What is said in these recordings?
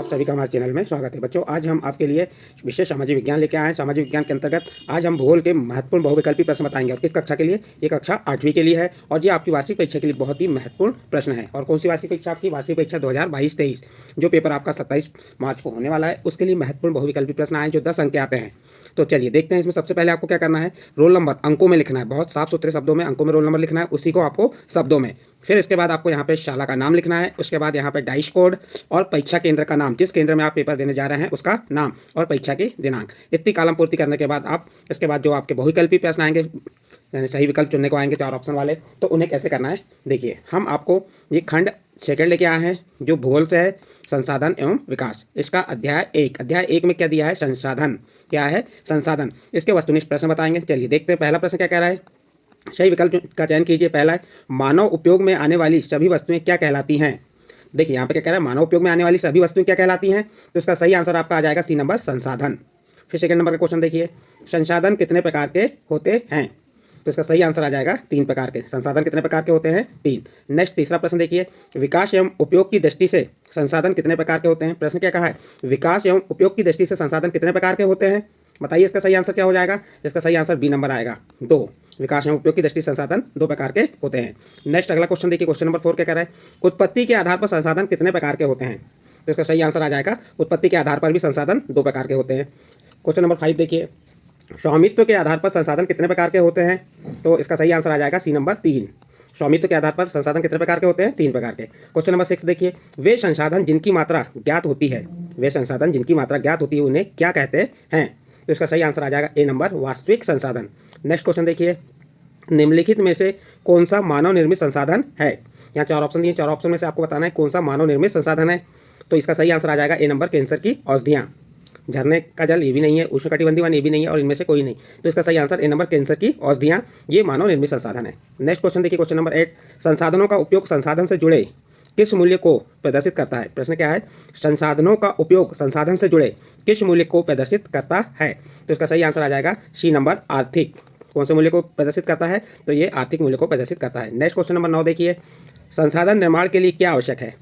आप सभी का हमारे चैनल में स्वागत है। बच्चों, आज हम आपके लिए विशेष सामाजिक विज्ञान लेके आए हैं। सामाजिक विज्ञान के अंतर्गत आज हम भूगोल के महत्वपूर्ण बहुविकल्पी प्रश्न बताएंगे। और किस कक्षा के लिए? ये कक्षा 8वीं के लिए है और ये आपकी वार्षिक परीक्षा के लिए बहुत ही महत्वपूर्ण प्रश्न है। और कौन सी वार्षिक परीक्षा? आपकी वार्षिक परीक्षा 2022-23 जो पेपर आपका 27 मार्च को होने वाला है, उसके लिए महत्वपूर्ण बहुविकल्पी प्रश्न आए जो 10 अंक के आते हैं। तो चलिए देखते हैं। इसमें सबसे पहले आपको क्या करना है, रोल नंबर अंकों में लिखना है। बहुत साफ सुथरे शब्दों में अंकों में रोल नंबर लिखना है, उसी को आपको शब्दों में। फिर इसके बाद आपको यहाँ पे शाला का नाम लिखना है। उसके बाद यहाँ पे डाइस कोड और परीक्षा केंद्र का नाम, जिस केंद्र में आप पेपर देने जा रहे हैं उसका नाम और परीक्षा की दिनांक। इतनी कॉलम पूर्ति करने के बाद आप इसके बाद जो आपके बहुविकल्पी प्रश्न आएंगे, यानी सही विकल्प चुनने को आएंगे 4 ऑप्शन वाले, तो उन्हें कैसे करना है देखिए। हम आपको ये खंड सेकंड लेके आए हैं जो भूगोल से है, संसाधन एवं विकास। इसका अध्याय 1 में क्या दिया है? संसाधन। क्या है? संसाधन। इसके वस्तुनिष्ठ प्रश्न बताएंगे। चलिए देखते हैं पहला प्रश्न क्या कह रहा है। सही विकल्प का चयन कीजिए। पहला है, मानव उपयोग में आने वाली सभी वस्तुएं क्या कहलाती हैं? देखिए यहाँ पे क्या कह रहा है, मानव उपयोग में आने वाली सभी वस्तुएं क्या कहलाती हैं? तो इसका सही आंसर आपका आ जाएगा सी नंबर, संसाधन। फिर सेकंड नंबर का क्वेश्चन देखिए, संसाधन कितने प्रकार के होते हैं? तो इसका सही आंसर आ जाएगा 3 प्रकार के। संसाधन कितने प्रकार के होते हैं? 3। नेक्स्ट तीसरा प्रश्न देखिए, विकास एवं उपयोग की दृष्टि से संसाधन कितने प्रकार के होते हैं? प्रश्न क्या कहा है, विकास एवं उपयोग की दृष्टि से संसाधन कितने प्रकार के होते हैं? बताइए इसका सही आंसर क्या हो जाएगा? इसका सही आंसर बी नंबर आएगा, 2। विकास एवं उपयोग की दृष्टि से संसाधन 2 प्रकार के होते हैं। नेक्स्ट अगला क्वेश्चन देखिए, क्वेश्चन नंबर 4 क्या कह रहा है, उत्पत्ति के आधार पर संसाधन कितने प्रकार के होते हैं? तो इसका सही आंसर आ जाएगा, उत्पत्ति के आधार पर भी संसाधन 2 प्रकार के होते हैं। क्वेश्चन नंबर 5 देखिए, स्वामित्व के आधार पर संसाधन कितने प्रकार के होते हैं? तो इसका सही आंसर आ जाएगा सी नंबर 3। स्वामित्व के आधार पर संसाधन कितने प्रकार के होते हैं? 3 प्रकार के। क्वेश्चन नंबर 6 देखिए, वे संसाधन जिनकी मात्रा ज्ञात होती है, वे संसाधन जिनकी मात्रा ज्ञात होती है उन्हें क्या कहते हैं? तो इसका सही आंसर आ जाएगा ए नंबर, वास्तविक संसाधन। नेक्स्ट क्वेश्चन देखिए, निम्नलिखित में से कौन सा मानव निर्मित संसाधन है? यहाँ 4 ऑप्शन दिए, 4 ऑप्शन में से आपको बताना है कौन सा मानव निर्मित संसाधन है। तो इसका सही आंसर आ जाएगा ए नंबर, कैंसर की औषधियाँ। झरने का जल ये भी नहीं है, उष्णकटिबंधीय वन ये भी नहीं है, और इनमें से कोई नहीं। तो इसका सही आंसर ए नंबर, कैंसर की औषधियाँ, ये मानव निर्मित संसाधन है। नेक्स्ट क्वेश्चन देखिए, क्वेश्चन नंबर 8, संसाधनों का उपयोग संसाधन से जुड़े किस मूल्य को प्रदर्शित करता है? प्रश्न क्या है, संसाधनों का उपयोग संसाधन से जुड़े किस मूल्य को प्रदर्शित करता है? तो इसका सही आंसर आ जाएगा सी नंबर, आर्थिक। कौन से मूल्य को प्रदर्शित करता है? तो ये आर्थिक मूल्य को प्रदर्शित करता है। नेक्स्ट क्वेश्चन नंबर 9 देखिए, संसाधन निर्माण के लिए क्या आवश्यक है?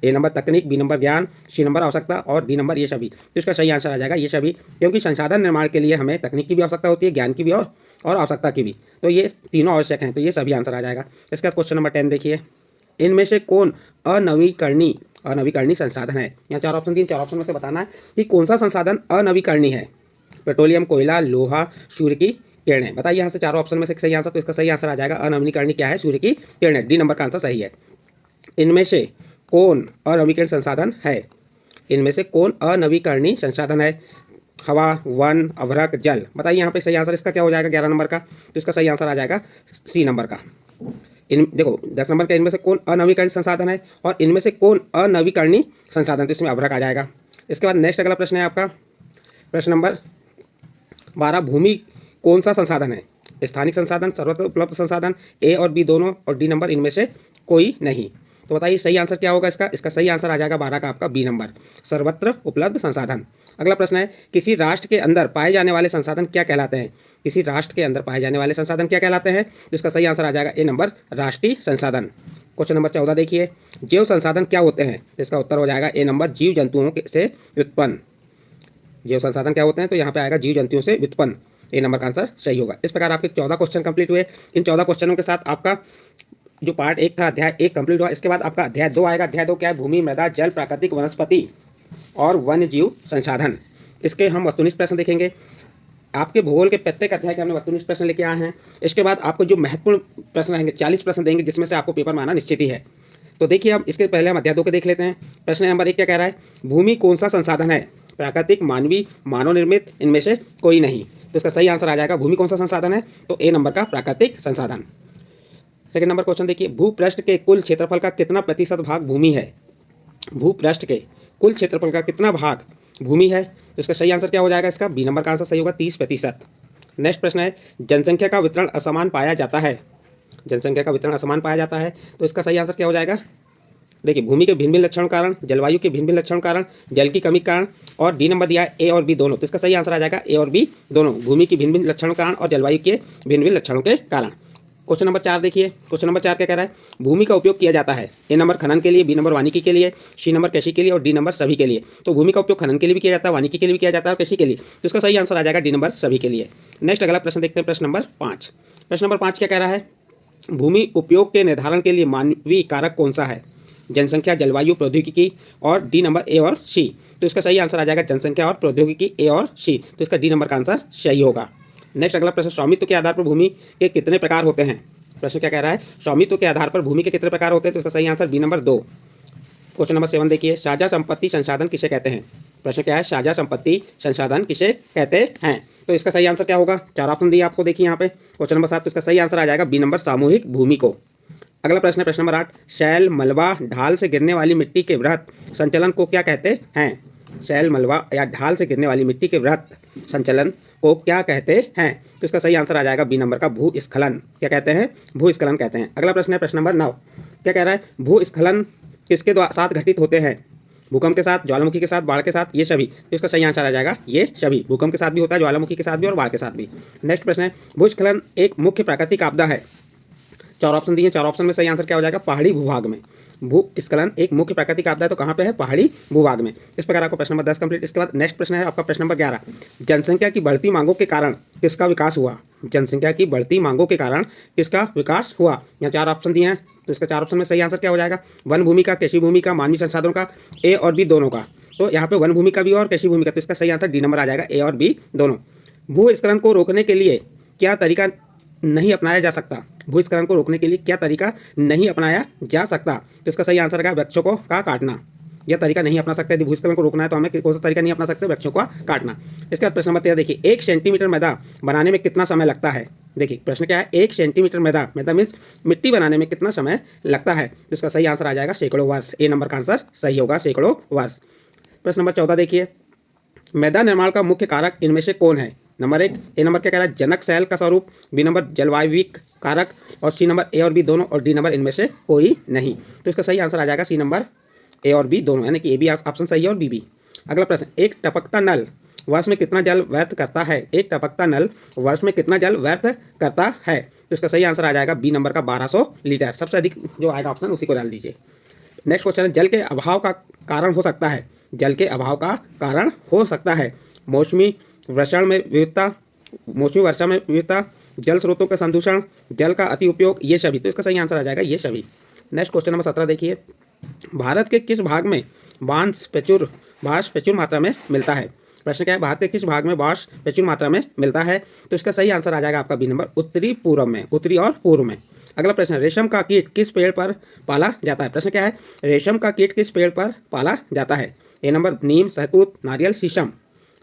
ए नंबर तकनीक, बी नंबर ज्ञान, सी नंबर आवश्यकता और डी नंबर ये सभी। तो इसका सही आंसर आ जाएगा ये सभी, क्योंकि संसाधन निर्माण के लिए हमें तकनीक की भी आवश्यकता होती है, ज्ञान की भी और आवश्यकता की भी। तो ये तीनों आवश्यक हैं, तो ये सभी आंसर आ जाएगा। इसका क्वेश्चन नंबर 10 देखिए, इनमें से कौन अनवीकरणीय संसाधन है? यहाँ 4 ऑप्शन दिए, 4 ऑप्शन में से बताना है कि कौन सा संसाधन अनवीकरणीय है। पेट्रोलियम, कोयला, लोहा, सूर्य की किरणें। बताइए यहाँ से 4 ऑप्शन में से सही आंसर। तो इसका सही आंसर आ जाएगा अनवीकरणीय क्या है? सूर्य की किरणें। डी नंबर का आंसर सही है। इनमें से कौन अनवीकरणीय संसाधन है? इनमें से कौन अनवीकरणीय संसाधन है? हवा, वन, अभ्रक, जल। बताइए यहाँ पे सही आंसर इसका क्या हो जाएगा 11 नंबर का? तो इसका सही आंसर आ जाएगा सी नंबर का। इन देखो 10 नंबर का, इनमें से कौन अनवीकरणीय संसाधन है और इनमें से कौन अनवीकरणीय संसाधन, तो इसमें अभ्रक आ जाएगा। इसके बाद नेक्स्ट अगला प्रश्न है आपका प्रश्न नंबर 12, भूमि कौन सा संसाधन है? स्थानिक संसाधन, सर्वत्र उपलब्ध संसाधन, ए और बी दोनों, और डी नंबर इनमें से कोई नहीं। तो बताइए सही आंसर क्या होगा इसका? इसका सही आंसर आ जाएगा 12 का आपका बी नंबर, सर्वत्र उपलब्ध संसाधन। अगला प्रश्न है, किसी राष्ट्र के अंदर पाए जाने वाले संसाधन क्या कहलाते हैं? किसी राष्ट्र के अंदर पाए जाने वाले संसाधन क्या कहलाते हैं? तो इसका सही आंसर आ जाएगा ए नंबर, राष्ट्रीय संसाधन। क्वेश्चन नंबर 14 देखिए, जैव संसाधन क्या होते हैं? तो इसका उत्तर हो जाएगा ए नंबर, जीव जंतुओं से व्युत्पन्न। जैव संसाधन क्या होते हैं? तो यहाँ पे आएगा जीव जंतुओं से व्युत्पन्न। ए नंबर का आंसर सही होगा। इस प्रकार आपके 14 क्वेश्चन कंप्लीट हुए। इन 14 क्वेश्चनों के साथ आपका जो पार्ट 1 था, अध्याय 1 कंप्लीट हुआ। इसके बाद आपका अध्याय 2 आएगा। अध्याय 2 क्या है? भूमि, मृदा, जल, प्राकृतिक वनस्पति और वन्य जीव संसाधन। इसके हम वस्तुनिष्ठ प्रश्न देखेंगे। आपके भूगोल के प्रत्येक अध्याय के हमने वस्तुनिष्ठ प्रश्न लेके आए हैं। इसके बाद आपको जो महत्वपूर्ण प्रश्न रहेंगे 40 प्रश्न देंगे, जिसमें से आपको पेपर में आना निश्चित ही है। तो देखिए, अब इसके पहले हम अध्याय 2 के देख लेते हैं। प्रश्न नंबर 1 क्या कह रहा है, भूमि कौन सा संसाधन है? प्राकृतिक, मानवीय, मानव निर्मित, इनमें से कोई नहीं। तो इसका सही आंसर आ जाएगा, भूमि कौन सा संसाधन है? तो ए नंबर का प्राकृतिक संसाधन। सेकंड नंबर क्वेश्चन देखिए, भूपृष्ठ के कुल क्षेत्रफल का कितना प्रतिशत भाग भूमि है? भूपृष्ठ के कुल क्षेत्रफल का कितना भाग भूमि है? तो इसका सही आंसर क्या हो जाएगा इसका? बी नंबर का आंसर सही होगा, 30%। नेक्स्ट प्रश्न है, जनसंख्या का वितरण असमान पाया जाता है। जनसंख्या का वितरण असमान पाया जाता है, तो इसका सही आंसर क्या हो जाएगा? देखिए, भूमि के भिन्न भिन्न लक्षण कारण, जलवायु के भिन्न भिन्न लक्षण कारण, जल की कमी के कारण, और डी नंबर दिया है ए और बी दोनों। तो इसका सही आंसर आ जाएगा ए और बी दोनों, भूमि की भिन्न भिन्न लक्षणों के कारण और जलवायु के भिन्न भिन्न लक्षणों के कारण। क्वेश्चन नंबर 4 देखिए, क्वेश्चन नंबर 4 क्या कह रहा है, भूमि का उपयोग किया जाता है। ए नंबर खनन के लिए, बी नंबर वानिकी के लिए, सी नंबर कृषि के लिए और डी नंबर सभी के लिए। तो भूमि का उपयोग खनन के लिए भी किया जाता है, वानिकी के लिए भी किया जाता है और कृषि के लिए। तो इसका सही आंसर आ जाएगा डी नंबर सभी के लिए। नेक्स्ट अगला प्रश्न देखते हैं, प्रश्न नंबर 5। प्रश्न नंबर 5 क्या कह रहा है, भूमि उपयोग के निर्धारण के लिए मानवीय कारक कौन सा है, जनसंख्या, जलवायु, प्रौद्योगिकी और डी नंबर ए और सी। तो इसका सही आंसर आ जाएगा जनसंख्या और प्रौद्योगिकी, ए और सी। तो इसका डी नंबर का आंसर सही होगा। नेक्स्ट अगला प्रश्न, स्वामित्व के आधार पर भूमि के कितने प्रकार होते हैं। प्रश्न क्या कह रहा है, स्वामित्व के आधार पर भूमि के कितने प्रकार होते हैं। तो इसका सही answer B number 2। Question number 7 देखिए, साझा संपत्ति संसाधन किसे कहते हैं। प्रश्न क्या है, साझा संपत्ति संसाधन किसे कहते हैं। तो इसका सही आंसर क्या होगा, 4 ऑप्शन दिए आपको, देखिए यहाँ पे क्वेश्चन नंबर 7। तो इसका सही आंसर आ जाएगा बी नंबर सामूहिक भूमि को। अगला प्रश्न है प्रश्न नंबर 8, शैल, मलबा, ढाल से गिरने वाली मिट्टी के वृहत संचलन को क्या कहते हैं। शैल, मलबा या ढाल से गिरने वाली मिट्टी के वृहत संचलन को क्या कहते हैं। तो इसका सही आंसर आ जाएगा बी नंबर का भूस्खलन। क्या कहते हैं, भूस्खलन कहते हैं। अगला प्रश्न है प्रश्न नंबर 9, क्या कह रहा है, भूस्खलन किसके साथ घटित होते हैं। भूकंप के साथ, ज्वालामुखी के साथ, बाढ़ के साथ, ये सभी। तो इसका सही आंसर आ जाएगा ये सभी। भूकंप के साथ भी होता है, ज्वालामुखी के साथ भी और बाढ़ के साथ भी। नेक्स्ट प्रश्न है, भूस्खलन एक मुख्य प्राकृतिक आपदा है। 4 ऑप्शन दिए, 4 ऑप्शन में सही आंसर क्या हो जाएगा, पहाड़ी भूभाग में। भूस्खलन एक मुख्य प्राकृतिक आपदा है, तो कहाँ पे है, पहाड़ी भूभाग में। इस प्रकार आपको प्रश्न नंबर 10 कंप्लीट। इसके बाद नेक्स्ट प्रश्न है आपका प्रश्न नंबर 11, जनसंख्या की बढ़ती मांगों के कारण किसका विकास हुआ। जनसंख्या की बढ़ती मांगों के कारण किसका विकास हुआ। यहाँ 4 ऑप्शन दिए हैं, तो इसका 4 ऑप्शन में सही आंसर क्या हो जाएगा, वन भूमि का, कृषि भूमि का, मानवीय संसाधनों का, ए और बी दोनों का। तो यहाँ पे वन भूमि का भी और कृषि भूमि का। तो इसका सही आंसर डी नंबर आ जाएगा, ए और बी दोनों। भूस्खलन को रोकने के लिए क्या तरीका नहीं अपनाया जा सकता। भूस्खलन को रोकने के लिए क्या तरीका नहीं अपनाया जा सकता। तो इसका सही आंसर है वृक्षों को का काटना। यह तरीका नहीं अपना सकते। यदि भूस्खलन को रोकना है तो हमें कौन सा तरीका नहीं अपना सकते, वृक्षों का काटना। इसके बाद प्रश्न नंबर 13 देखिए, 1 सेंटीमीटर मैदा बनाने में कितना समय लगता है। देखिए प्रश्न क्या है, 1 सेंटीमीटर मैदा मीन्स मिट्टी बनाने में कितना समय लगता है। तो इसका सही आंसर आ जाएगा सैकड़ों वर्ष। ए नंबर का आंसर सही होगा, सैकड़ों वर्ष। प्रश्न नंबर 14 देखिए, मैदा निर्माण का मुख्य कारक इनमें से कौन है। नंबर 1, ए नंबर क्या कह रहा है, जनक शैल का स्वरूप, बी नंबर जलवायविक कारक और सी नंबर ए और बी दोनों और डी नंबर इनमें से कोई नहीं। तो इसका सही आंसर आ जाएगा सी नंबर ए और बी दोनों, यानी कि ए बी ऑप्शन सही है और बी भी। अगला प्रश्न, एक टपकता नल वर्ष में कितना जल व्यर्थ करता है। एक टपकता नल वर्ष में कितना जल व्यर्थ करता है। तो इसका सही आंसर आ जाएगा बी नंबर का 1200 लीटर। सबसे अधिक जो आएगा ऑप्शन उसी को डाल दीजिए। नेक्स्ट क्वेश्चन है, जल के अभाव का कारण हो सकता है। जल के अभाव का कारण हो सकता है मौसमी वर्षा में विविधता, मौसमी वर्षा में विविधता, जल स्रोतों का संदूषण, जल का अति उपयोग, ये सभी। तो इसका सही आंसर आ जाएगा ये सभी। नेक्स्ट क्वेश्चन नंबर 17 देखिए, भारत के किस भाग में बांस प्रचुर मात्रा में मिलता है। प्रश्न क्या है, भारत के किस भाग में बांस प्रचुर मात्रा में मिलता है। तो इसका सही आंसर आ जाएगा आपका बी नंबर, उत्तरी पूर्व में, उत्तरी और पूर्व में। अगला प्रश्न, रेशम का कीट किस पेड़ पर पाला जाता है। प्रश्न क्या है, रेशम का कीट किस पेड़ पर पाला जाता है। ए नंबर नीम, सहतूत, नारियल, शीशम।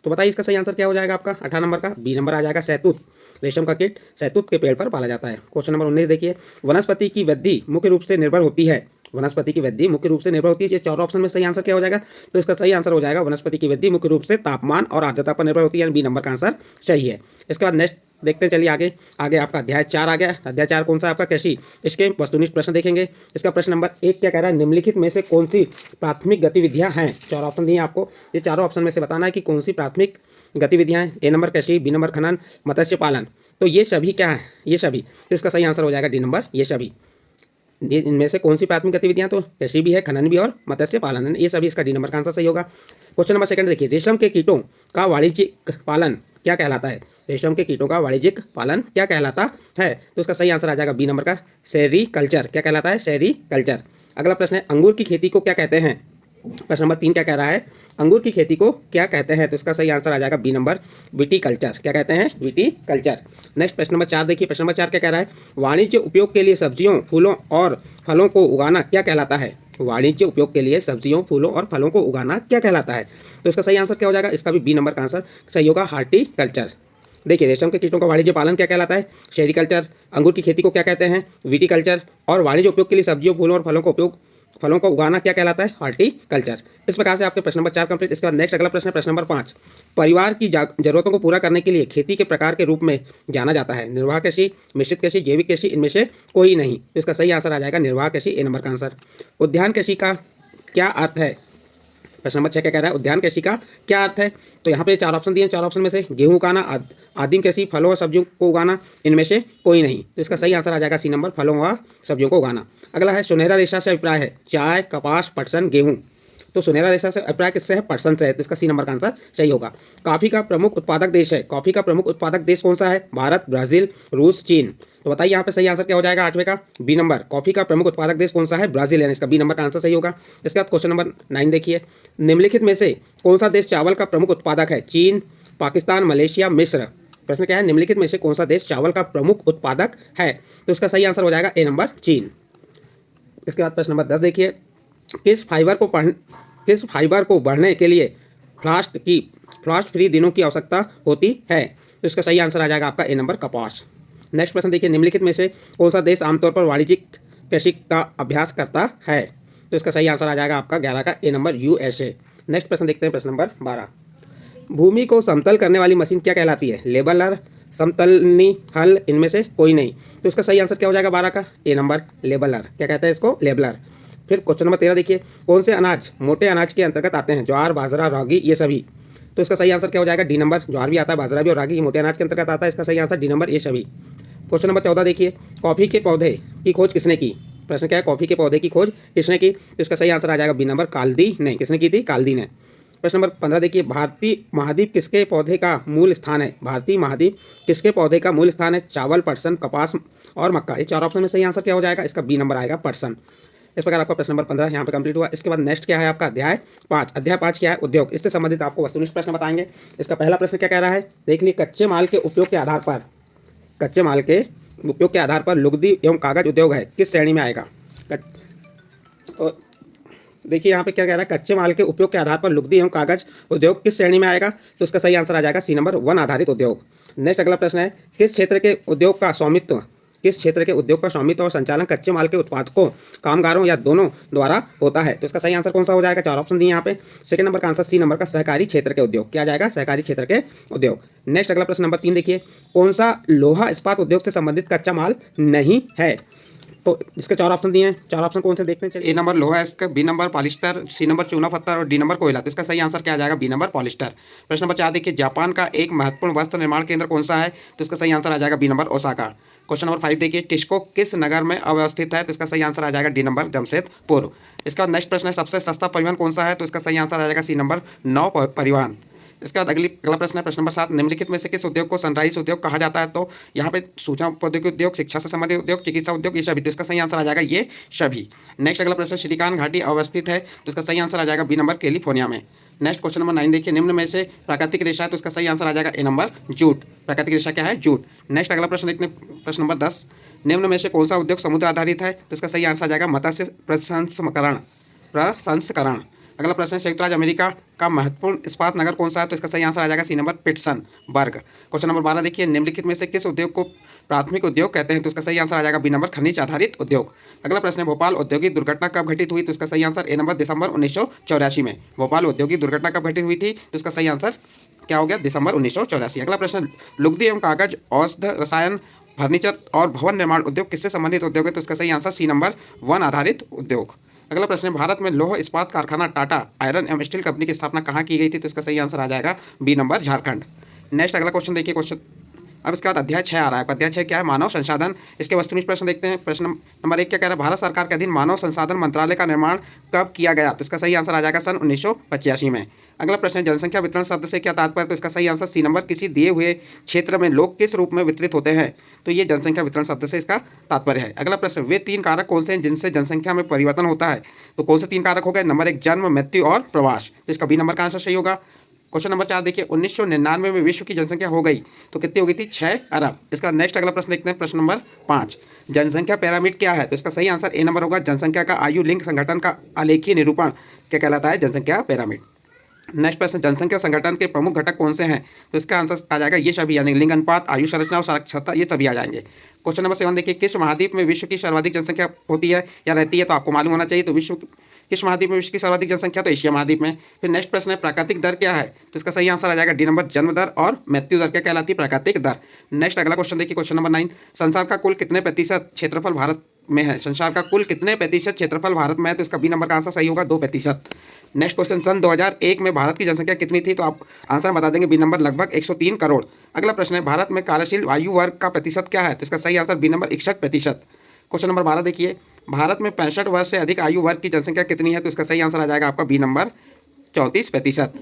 तो बताइए इसका सही आंसर क्या हो जाएगा आपका 18 नंबर का, बी नंबर आ जाएगा सहतूत। रेशम का कीट सहतूत के पेड़ पर पाला जाता है। क्वेश्चन नंबर 19 देखिए, वनस्पति की वृद्धि मुख्य रूप से निर्भर होती है। वनस्पति की वृद्धि मुख्य रूप से निर्भर होती है। ये 4 ऑप्शन में सही आंसर क्या हो जाएगा। तो इसका सही आंसर हो जाएगा वनस्पति की वृद्धि मुख्य रूप से तापमान और आर्द्रता पर निर्भर होती है, बी नंबर का आंसर सही है। इसके बाद नेक्स्ट देखते हैं, चलिए आगे आपका अध्याय 4 आ गया। अध्याय 4 कौन सा आपका, कृषि। इसके वस्तुनिष्ठ प्रश्न देखेंगे। इसका प्रश्न नंबर 1 क्या कह रहा है, निम्नलिखित में से कौन सी प्राथमिक गतिविधियां हैं। 4 ऑप्शन दिए आपको, ये चारों ऑप्शन में से बताना है कि कौन सी प्राथमिक गतिविधियां हैं। ए नंबर कृषि, बी नंबर खनन, मत्स्य पालन। तो ये सभी क्या है, ये सभी। तो इसका सही आंसर हो जाएगा डी नंबर ये सभी। इनमें से कौन सी प्राथमिक गतिविधियां, तो कृषि भी है, खनन भी और मत्स्य पालन है, ये सभी। इसका डी नंबर का आंसर सही होगा। क्वेश्चन नंबर 2 देखिए, रेशम के कीटों का वाणिज्यिक पालन क्या कहलाता है। रेशम के कीटों का वाणिज्यिक पालन क्या कहलाता है। तो इसका सही आंसर आ जाएगा बी नंबर का सेरीकल्चर। क्या कहलाता है, सेरीकल्चर। अगला प्रश्न है, अंगूर की खेती को क्या कहते हैं। प्रश्न नंबर 3 क्या कह रहा है, अंगूर की खेती को क्या कहते हैं। तो इसका सही आंसर आ जाएगा बी नंबर विटीकल्चर। क्या कहते हैं, विटीकल्चर। नेक्स्ट प्रश्न नंबर 4 देखिए, प्रश्न नंबर 4 क्या कह रहा है, वाणिज्य उपयोग के लिए सब्जियों, फूलों और फलों को उगाना क्या कहलाता है। वाणिज्य उपयोग के लिए सब्जियों, फूलों और फलों को उगाना क्या कहलाता है। तो इसका सही आंसर क्या हो जाएगा, इसका भी बी नंबर का आंसर सही होगा, हार्टिकल्चर। देखिए, रेशम के कीटों का वाणिज्य पालन क्या कहलाता है, सेरीकल्चर। अंगूर की खेती को क्या कहते हैं, विटीकल्चर। और वाणिज्य उपयोग के लिए सब्जियों, फूलों और फलों को उगाना क्या कहलाता है, हार्टिकल्चर। इस प्रकार से आपके प्रश्न नंबर 4 कंप्लीट। इसके बाद नेक्स्ट अगला प्रश्न है प्रश्न नंबर 5, परिवार की जरूरतों को पूरा करने के लिए खेती के प्रकार के रूप में जाना जाता है। निर्वाह कृषि, मिश्रित कृषि, जैविक कृषि, इनमें से कोई नहीं। तो इसका सही आंसर आ जाएगा निर्वाह कृषि, ए नंबर का आंसर। उद्यान कृषि का क्या अर्थ है। प्रश्न नंबर 6 क्या कह रहा है, उद्यान कृषि का क्या अर्थ है। तो यहाँ पे 4 ऑप्शन दिए हैं, 4 ऑप्शन में से गेहूं उगाना, आदिम कृषि, फलों और सब्जियों को उगाना, इनमें से कोई नहीं। तो इसका सही आंसर आ जाएगा सी नंबर, फलों व सब्जियों को उगाना। अगला है सुनहरा रेशा से अभिप्राय है चाय, कपास, पटसन, गेहूं। तो सुनहरा रेशा से अभिप्राय किससे है, पटसन से है। तो इसका सी नंबर का आंसर सही होगा। कॉफी का प्रमुख उत्पादक देश है, कॉफी का प्रमुख उत्पादक देश कौन सा है, भारत, ब्राजील, रूस, चीन। तो बताइए यहाँ पे सही आंसर क्या हो जाएगा 8वें का, बी नंबर। कॉफी का प्रमुख उत्पादक देश कौन सा है, ब्राजील, यानी इसका बी नंबर का आंसर सही होगा। इसके बाद क्वेश्चन नंबर 9 देखिए, निम्नलिखित में से कौन सा देश चावल का प्रमुख उत्पादक है, चीन, पाकिस्तान, मलेशिया, मिस्र। प्रश्न क्या है, निम्नलिखित में से कौन सा देश चावल का प्रमुख उत्पादक है। तो इसका सही आंसर हो जाएगा ए नंबर, चीन। इसके बाद प्रश्न नंबर 10 देखिए, किस फाइबर को बढ़ने के लिए फ्रॉस्ट फ्री दिनों की आवश्यकता होती है। तो इसका सही आंसर आ जाएगा आपका ए नंबर, कपास। नेक्स्ट प्रश्न देखिए, निम्नलिखित में से कौन सा देश आमतौर पर वाणिज्यिक कृषि का अभ्यास करता है। तो इसका सही आंसर आ जाएगा आपका 11 का ए नंबर, USA। नेक्स्ट प्रश्न देखते हैं, प्रश्न नंबर 12, भूमि को समतल करने वाली मशीन क्या कहलाती है, लेबलर, समतलनी, हल, इनमें से कोई नहीं। तो इसका सही आंसर क्या हो जाएगा 12 का, ए नंबर, लेबलर। क्या कहते हैं इसको, लेबलर। फिर क्वेश्चन नंबर 13 देखिए, कौन से अनाज मोटे अनाज के अंतर्गत आते हैं, ज्वार, बाजरा, रागी, ये सभी। तो इसका सही आंसर क्या हो जाएगा, डी नंबर, ज्वार भी आता है, बाजरा भी और रागी, ये मोटे अनाज के अंतर्गत आता है। इसका सही आंसर डी नंबर, ये सभी। क्वेश्चन नंबर 14 देखिए, कॉफी के पौधे की खोज किसने की। प्रश्न क्या है, कॉफी के पौधे की खोज किसने की। तो इसका सही आंसर आ जाएगा बी नंबर, काल्दी ने। किसने की थी, काल्दी ने। प्रश्न नंबर 15 देखिए, भारतीय महाद्वीप किसके पौधे का मूल स्थान है, भारतीय महाद्वीप किसके पौधे का मूल स्थान है, चावल, पटसन, कपास और मक्का। ये 4 ऑप्शन में सही आंसर क्या हो जाएगा, इसका बी नंबर आएगा, पटसन। इस प्रकार आपका प्रश्न नंबर 15 यहाँ पे कंप्लीट हुआ। इसके बाद नेक्स्ट क्या है आपका, अध्याय 5। अध्याय 5 क्या है, उद्योग। इससे संबंधित आपको वस्तुनिष्ठ प्रश्न बताएंगे। इसका पहला प्रश्न क्या कह रहा है, देख लीजिए, कच्चे माल के उपयोग के आधार पर लुगदी एवं कागज उद्योग है किस श्रेणी में आएगा। तो देखिए यहाँ पे क्या कह रहा है, कच्चे माल के उपयोग के आधार पर लुगदी एवं कागज उद्योग किस श्रेणी में आएगा। तो इसका सही आंसर आ जाएगा सी नंबर, वन आधारित उद्योग। नेक्स्ट अगला प्रश्न है, किस क्षेत्र के उद्योग का स्वामित्व और संचालन कच्चे माल के उत्पादकों, कामगारों या दोनों द्वारा होता है। तो इसका सही आंसर कौन सा हो जाएगा, 4 ऑप्शन दिए यहाँ पे। सेकंड नंबर का आंसर सी नंबर का, सहकारी क्षेत्र के उद्योग। क्या जाएगा, सहकारी क्षेत्र के उद्योग। नेक्स्ट अगला प्रश्न नंबर 3 देखिए, कौन सा लोहा इस्पात उद्योग से संबंधित कच्चा माल नहीं है। तो इसके 4 ऑप्शन दिए हैं, 4 ऑप्शन कौन से देखने चाहिए। ए नंबर लोहा, इसका B number polyester, C number चूना पत्थर और डी नंबर कोयला। तो इसका सही आंसर क्या आ जाएगा, बी नंबर पॉलिस्टर। प्रश्न नंबर 4 देखिए, जापान का एक महत्वपूर्ण वस्त्र निर्माण केंद्र कौन सा है। तो इसका सही आंसर आ जाएगा B number, Osaka. Question number 5 देखिए, टिस्को किस नगर में अवस्थित है। तो इसका सही आंसर आ जाएगा डी नंबर, जमशेदपुर। इसका नेक्स्ट प्रश्न है, सबसे सस्ता परिवहन कौन सा है। तो इसका सही आंसर आ जाएगा सी नंबर, नौ परिवहन। इसके बाद अगला प्रश्न है, प्रश्न नंबर 7, निम्नलिखित में से किस उद्योग को सनराइज उद्योग कहा जाता है। तो यहाँ पे सूचना प्रौद्योगिकी उद्योग, शिक्षा से संबंधित उद्योग, चिकित्सा उद्योग, ये सभी। तो इसका सही आंसर आ जाएगा ये सभी। नेक्स्ट अगला प्रश्न, श्रीकांत घाटी अवस्थित है। तो इसका सही आंसर आ जाएगा बी नंबर, कैलिफोर्निया में। नेक्स्ट क्वेश्चन नंबर 9 देखिए, निम्न में से प्राकृतिक रेशा है। तो इसका सही आंसर आ जाएगा ए नंबर, जूट। प्राकृतिक रेशा क्या है, जूट। नेक्स्ट अगला प्रश्न देखते हैं, प्रश्न नंबर 10, निम्न में से कौन सा उद्योग समुद्र आधारित है। तो इसका सही आंसर आ जाएगा मत्स्य प्रसंस्करण। अगला प्रश्न है, संयुक्त राज्य अमेरिका का महत्वपूर्ण इस्पात नगर कौन सा है। तो इसका सही आंसर आ जाएगा C number, Pittsburgh. Question number 12 देखिए, निम्नलिखित में से किस उद्योग को प्राथमिक उद्योग कहते हैं। तो इसका सही आंसर आ जाएगा बी नंबर, खनिज आधारित उद्योग। अगला प्रश्न है, भोपाल औद्योगिक दुर्घटना कब घटित हुई। तो इसका सही आंसर ए नंबर, दिसंबर 1984 में। भोपाल औद्योगिक दुर्घटना कब घटित हुई थी। तो इसका सही आंसर क्या हो गया, दिसंबर 1984। अगला प्रश्न, लुगदी एवं कागज, औषध, रसायन, फर्नीचर और भवन निर्माण उद्योग किससे संबंधित उद्योग है। तो इसका सही आंसर सी नंबर, वन आधारित उद्योग। अगला प्रश्न है, भारत में लौह इस्पात कारखाना टाटा आयरन एवं स्टील कंपनी की स्थापना कहाँ की गई थी। तो इसका सही आंसर आ जाएगा बी नंबर, झारखंड। नेक्स्ट अगला क्वेश्चन देखिए, अब इसके बाद अध्याय 6 आ रहा है। अध्याय 6 क्या है, मानव संसाधन। इसके वस्तुनिष्ठ प्रश्न देखते हैं। प्रश्न नंबर 1 क्या कह रहा है, भारत सरकार के अधीन मानव संसाधन मंत्रालय का निर्माण कब किया गया। तो इसका सही आंसर आ जाएगा सन 1985 में। अगला प्रश्न है, जनसंख्या वितरण शब्द से क्या तात्पर्य। तो इसका सही आंसर सी नंबर, किसी दिए हुए क्षेत्र में लोग किस रूप में वितरित होते हैं। तो ये जनसंख्या वितरण शब्द से इसका तात्पर्य है। अगला प्रश्न, वे 3 कारक कौन से हैं जिनसे जनसंख्या में परिवर्तन होता है। तो कौन से 3 कारक हो गए, नंबर 1 जन्म, मृत्यु और प्रवास। तो इसका बी नंबर का आंसर सही होगा। क्वेश्चन नंबर 4 देखिए, 1999 में विश्व की जनसंख्या हो गई तो कितनी हो गई थी, 6 अरब। इसका नेक्स्ट अगला प्रश्न देखते हैं, प्रश्न नंबर 5, जनसंख्या पिरामिड क्या है। तो इसका सही आंसर ए नंबर होगा, जनसंख्या का आयु लिंग संगठन का आलेखीय निरूपण क्या कहलाता है, जनसंख्या पिरामिड। नेक्स्ट प्रश्न, जनसंख्या संगठन के प्रमुख घटक कौन से हैं। तो इसका आंसर आ जाएगा ये सभी, यानी लिंग अनुपात, आयु संरचना और साक्षरता, ये सभी आ जाएंगे। क्वेश्चन नंबर 7 देखिए, किस महाद्वीप में विश्व की सर्वाधिक जनसंख्या होती है या रहती है। तो आपको मालूम होना चाहिए। तो किस महाद्वीप में विश्व की सर्वाधिक जनसंख्या, तो एशिया महाद्वीप में। फिर नेक्स्ट प्रश्न है, प्राकृतिक दर क्या है। तो इसका सही आंसर आ जाएगा डी नंबर, जन्म दर और मृत्यु दर क्या कहलाती है, प्राकृतिक दर। नेक्स्ट अगला क्वेश्चन देखिए, क्वेश्चन नंबर 9, संसार का कुल कितने प्रतिशत क्षेत्रफल भारत में है? संसार का कुल कितने प्रतिशत क्षेत्रफल भारत में है? तो इसका बी नंबर का आंसर सही होगा 2%। नेक्स्ट क्वेश्चन, सन 2001 में भारत की जनसंख्या कितनी थी? तो आप आंसर बता देंगे बी नंबर लगभग 103 करोड़। अगला प्रश्न है, भारत में कार्यशील आयु वर्ग का प्रतिशत क्या है? तो इसका सही answer B number 61%। Question number 12 देखिए, भारत में 65 वर्ष से अधिक आयु वर्ग की जनसंख्या कितनी है? तो इसका सही आंसर आ जाएगा आपका बी नंबर 34%।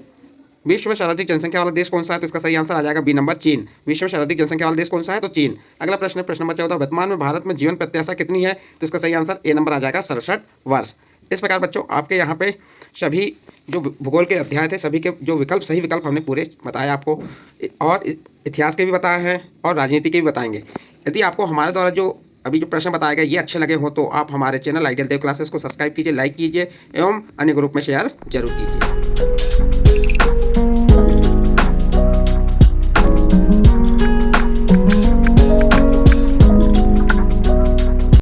विश्व में सर्वाधिक जनसंख्या वाला देश कौन सा है? तो इसका सही आंसर आ जाएगा बी नंबर चीन। विश्व में सर्वाधिक जनसंख्या वाला देश कौन सा है? तो चीन। अगला प्रश्न है प्रश्न नंबर 14, वर्तमान में भारत में जीवन प्रत्याशा कितनी है? तो इसका सही आंसर ए नंबर आ जाएगा 67 वर्ष। इस प्रकार बच्चों आपके यहाँ पे सभी जो भूगोल के अध्याय थे सभी के जो विकल्प सही विकल्प हमने पूरे बताए आपको, और इतिहास के भी बताए हैं और राजनीति के भी बताएंगे। यदि आपको हमारे द्वारा जो अभी जो प्रश्न बताए गए ये अच्छे लगे हो तो आप हमारे चैनल आइडियल देव क्लासेस को सब्सक्राइब कीजिए, लाइक कीजिए एवं अन्य ग्रुप में शेयर जरूर कीजिए।